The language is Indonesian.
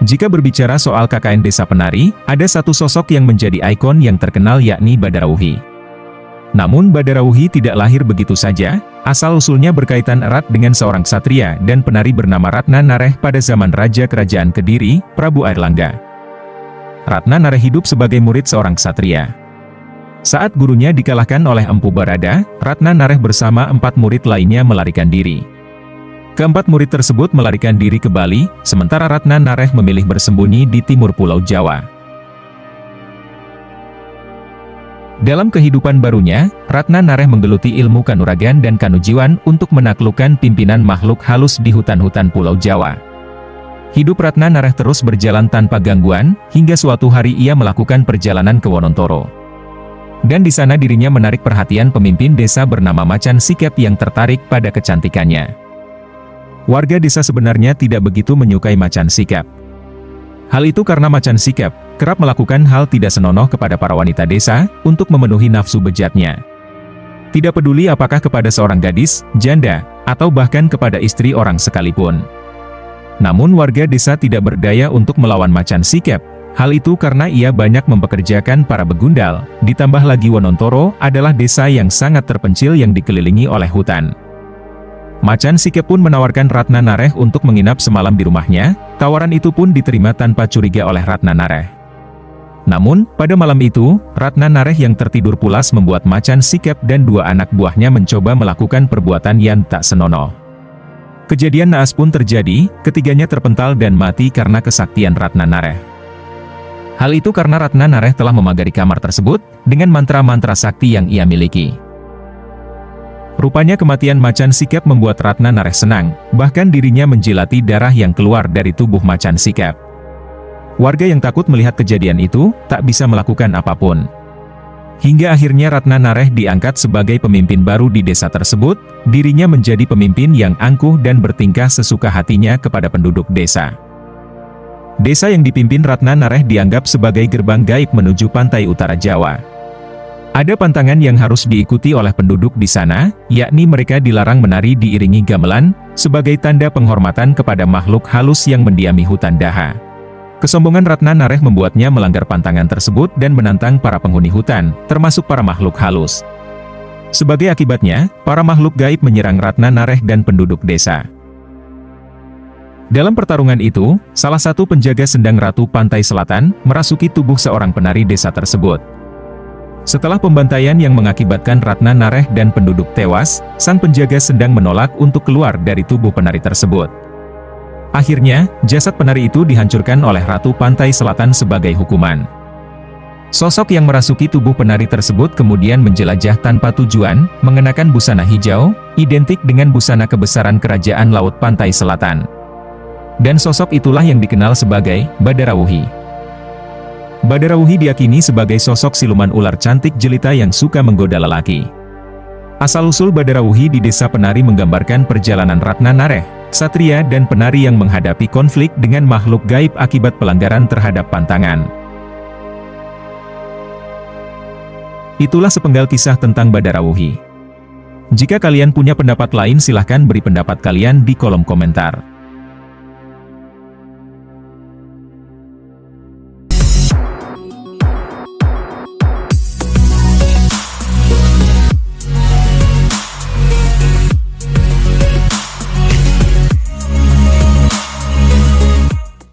Jika berbicara soal KKN Desa Penari, ada satu sosok yang menjadi ikon yang terkenal yakni Badarauhi. Namun Badarauhi tidak lahir begitu saja, asal-usulnya berkaitan erat dengan seorang ksatria dan penari bernama Ratna Nareh pada zaman Raja Kerajaan Kediri, Prabu Airlangga. Ratna Nareh hidup sebagai murid seorang ksatria. Saat gurunya dikalahkan oleh Empu Barada, Ratna Nareh bersama 4 murid lainnya melarikan diri. Keempat murid tersebut melarikan diri ke Bali, sementara Ratna Nareh memilih bersembunyi di timur Pulau Jawa. Dalam kehidupan barunya, Ratna Nareh menggeluti ilmu kanuragan dan kanujiwan untuk menaklukkan pimpinan makhluk halus di hutan-hutan Pulau Jawa. Hidup Ratna Nareh terus berjalan tanpa gangguan, hingga suatu hari ia melakukan perjalanan ke Wonontoro. Dan di sana dirinya menarik perhatian pemimpin desa bernama Macan Sikep yang tertarik pada kecantikannya. Warga desa sebenarnya tidak begitu menyukai Macan Sikep. Hal itu karena Macan Sikep kerap melakukan hal tidak senonoh kepada para wanita desa untuk memenuhi nafsu bejatnya. Tidak peduli apakah kepada seorang gadis, janda, atau bahkan kepada istri orang sekalipun. Namun warga desa tidak berdaya untuk melawan Macan Sikep. Hal itu karena ia banyak mempekerjakan para begundal, ditambah lagi Wonontoro adalah desa yang sangat terpencil yang dikelilingi oleh hutan. Macan Sikep pun menawarkan Ratna Nareh untuk menginap semalam di rumahnya. Tawaran itu pun diterima tanpa curiga oleh Ratna Nareh. Namun, pada malam itu, Ratna Nareh yang tertidur pulas membuat Macan Sikep dan 2 anak buahnya mencoba melakukan perbuatan yang tak senonoh. Kejadian naas pun terjadi, ketiganya terpental dan mati karena kesaktian Ratna Nareh. Hal itu karena Ratna Nareh telah memagari kamar tersebut dengan mantra-mantra sakti yang ia miliki. Rupanya kematian Macan Sikep membuat Ratna Nareh senang, bahkan dirinya menjilati darah yang keluar dari tubuh Macan Sikep. Warga yang takut melihat kejadian itu, tak bisa melakukan apapun. Hingga akhirnya Ratna Nareh diangkat sebagai pemimpin baru di desa tersebut, dirinya menjadi pemimpin yang angkuh dan bertingkah sesuka hatinya kepada penduduk desa. Desa yang dipimpin Ratna Nareh dianggap sebagai gerbang gaib menuju pantai utara Jawa. Ada pantangan yang harus diikuti oleh penduduk di sana, yakni mereka dilarang menari diiringi gamelan, sebagai tanda penghormatan kepada makhluk halus yang mendiami hutan daha. Kesombongan Ratna Nareh membuatnya melanggar pantangan tersebut dan menantang para penghuni hutan, termasuk para makhluk halus. Sebagai akibatnya, para makhluk gaib menyerang Ratna Nareh dan penduduk desa. Dalam pertarungan itu, salah satu penjaga sendang Ratu Pantai Selatan, merasuki tubuh seorang penari desa tersebut. Setelah pembantaian yang mengakibatkan Ratna Nareh dan penduduk tewas, sang penjaga sendang menolak untuk keluar dari tubuh penari tersebut. Akhirnya, jasad penari itu dihancurkan oleh Ratu Pantai Selatan sebagai hukuman. Sosok yang merasuki tubuh penari tersebut kemudian menjelajah tanpa tujuan, mengenakan busana hijau, identik dengan busana kebesaran Kerajaan Laut Pantai Selatan. Dan sosok itulah yang dikenal sebagai Badarauhi. Badarauhi diyakini sebagai sosok siluman ular cantik jelita yang suka menggoda lelaki. Asal-usul Badarauhi di Desa Penari menggambarkan perjalanan Ratna Nareh, ksatria dan penari yang menghadapi konflik dengan makhluk gaib akibat pelanggaran terhadap pantangan. Itulah sepenggal kisah tentang Badarauhi. Jika kalian punya pendapat lain silahkan beri pendapat kalian di kolom komentar.